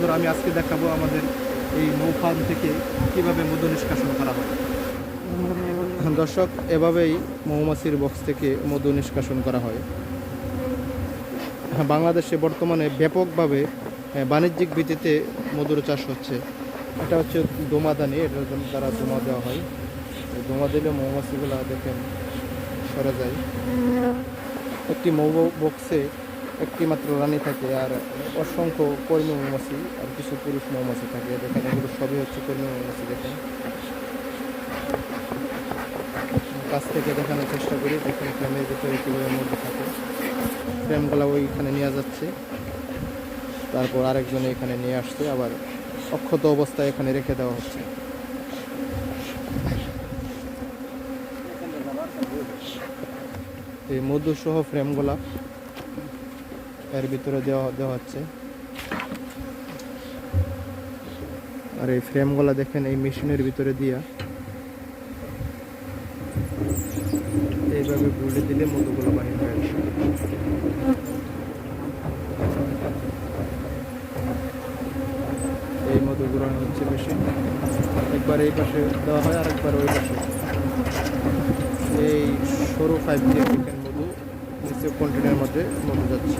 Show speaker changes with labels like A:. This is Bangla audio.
A: বন্ধুরা, আমি আজকে দেখাবো আমাদের এই মৌ ফার্ম থেকে কীভাবে মধু নিষ্কাশন করা হয়। দর্শক, এভাবেই মৌমাছির বক্স থেকে মধু নিষ্কাশন করা হয়। বাংলাদেশে বর্তমানে ব্যাপকভাবে বাণিজ্যিক ভিত্তিতে মধুর চাষ হচ্ছে। এটা হচ্ছে দোমাদানি, এটার দ্বারা দোমা দেওয়া হয়। দোমা দিলে মৌমাছিগুলো দেখেন সরে যায়। একটি মৌ বক্সে একটি মাত্র রানী থাকে আর অসংখ্য কর্মী মৌমাছি আর কিছু পুরুষ মৌমাছি থাকে। দেখেন এগুলো সবই হচ্ছে কর্মী মৌমাছি। দেখেন কাছ থেকে দেখানোর চেষ্টা করি। দেখেন ফ্রেমের ভিতরে কীভাবে মধু থাকে। ফ্রেমগুলো ওইখানে নিয়ে যাচ্ছে, তারপর আরেকজনে এখানে নিয়ে আসছে, আবার অক্ষত অবস্থায় এখানে রেখে দেওয়া হচ্ছে। এই মধু সহ ফ্রেমগুলা এর ভিতরে দেওয়া হচ্ছে। আর এই ফ্রেমগুলা দেখেন এই মেশিনের ভিতরে দিয়া এইভাবে গুলে দিলে মধুগুলো বাহির হয়ে আসে। এই মধু গুঁড়ানো হচ্ছে মেশিন। একবার এই পাশে দেওয়া হয় আর একবার ওই পাশে। এই সরু পাইপ দিয়ে দেখেন মধু নিচে কন্টেনারের মধ্যে মধু যাচ্ছে।